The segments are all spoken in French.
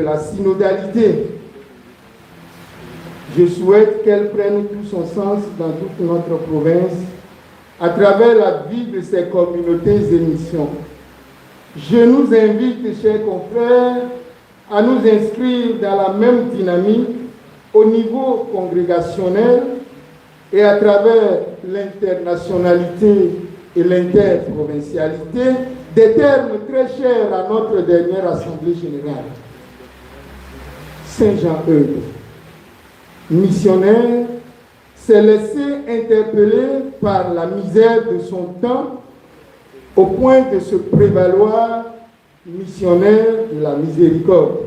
la synodalité. Je souhaite qu'elle prenne tout son sens dans toute notre province à travers la vie de ces communautés et missions. Je nous invite, chers confrères, à nous inscrire dans la même dynamique au niveau congrégationnel et à travers l'internationalité et l'interprovincialité, des termes très chers à notre dernière Assemblée générale. Saint Jean-Eudes, missionnaire, s'est laissé interpeller par la misère de son temps au point de se prévaloir missionnaire de la miséricorde.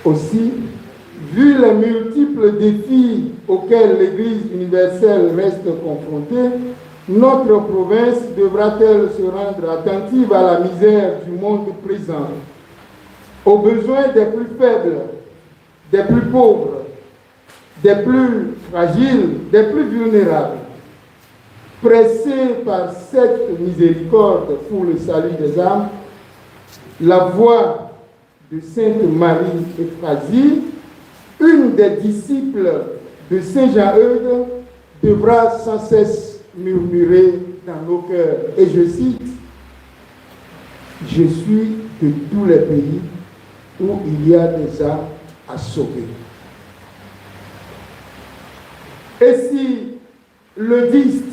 Aussi, vu les multiples défis auxquels l'Église universelle reste confrontée, notre province devra-t-elle se rendre attentive à la misère du monde présent, aux besoins des plus faibles, des plus pauvres, des plus fragiles, des plus vulnérables. Pressée par cette miséricorde pour le salut des âmes, la voix de Sainte Marie Euphrasie, une des disciples de Saint Jean-Eudes, devra sans cesse murmurer dans nos cœurs. Et je cite, « Je suis de tous les pays où il y a des âmes à sauver. » Et si le diste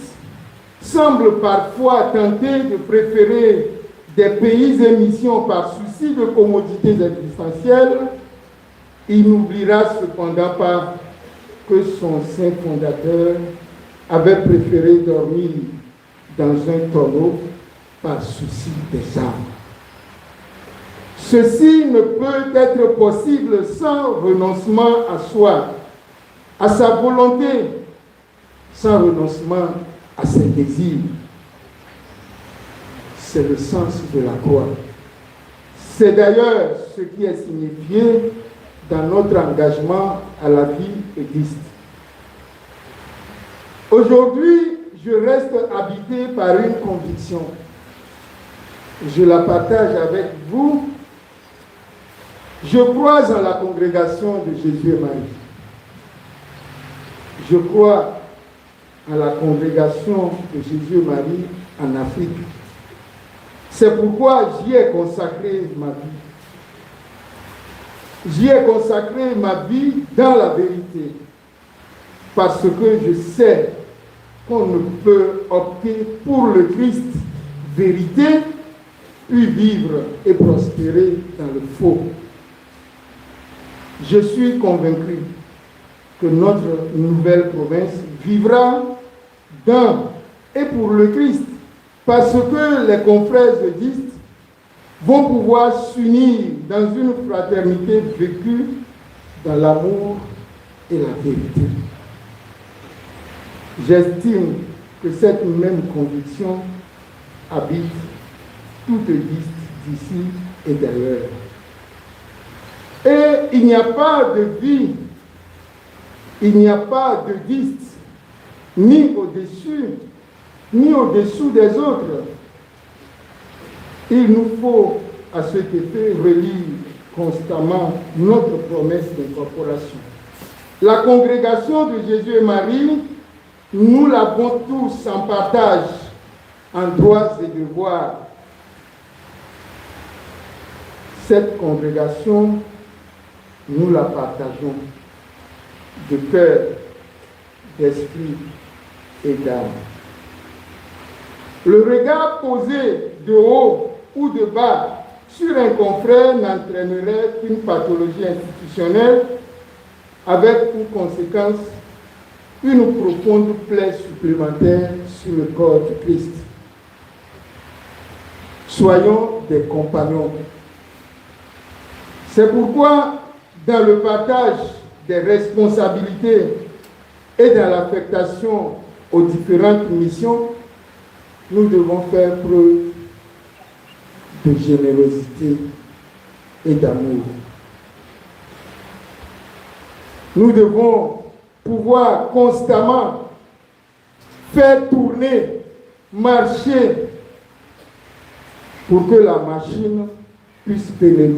semble parfois tenter de préférer des pays et missions par souci de commodités existentielles, il n'oubliera cependant pas que son saint fondateur avait préféré dormir dans un tonneau par souci des âmes. Ceci ne peut être possible sans renoncement à soi, à sa volonté, sans renoncement à ses désirs. C'est le sens de la croix. C'est d'ailleurs ce qui est signifié dans notre engagement à la vie église. Aujourd'hui, je reste habité par une conviction. Je la partage avec vous. Je crois en la congrégation de Jésus et Marie. Je crois à la congrégation de Jésus et Marie en Afrique. C'est pourquoi j'y ai consacré ma vie. J'y ai consacré ma vie dans la vérité, parce que je sais qu'on ne peut opter pour le Christ, vérité, puis vivre et prospérer dans le faux. Je suis convaincu que notre nouvelle province vivra dans et pour le Christ, parce que les confrères eudistes vont pouvoir s'unir dans une fraternité vécue dans l'amour et la vérité. J'estime que cette même conviction habite toute eudiste d'ici et d'ailleurs. Et il n'y a pas de vie, il n'y a pas d'eudiste, ni au-dessus, ni au-dessous des autres. Il nous faut, à cet effet, relire constamment notre promesse d'incorporation. La congrégation de Jésus et Marie, nous l'avons tous en partage, en droits et devoirs. Cette congrégation, nous la partageons de cœur, d'esprit et d'âme. Le regard posé de haut ou de bas sur un confrère n'entraînerait qu'une pathologie institutionnelle avec pour conséquence une profonde plaie supplémentaire sur le corps du Christ. Soyons des compagnons. C'est pourquoi, dans le partage des responsabilités et dans l'affectation aux différentes missions, nous devons faire preuve de générosité et d'amour. Nous devons pouvoir constamment faire tourner, marcher, pour que la machine puisse pérenniser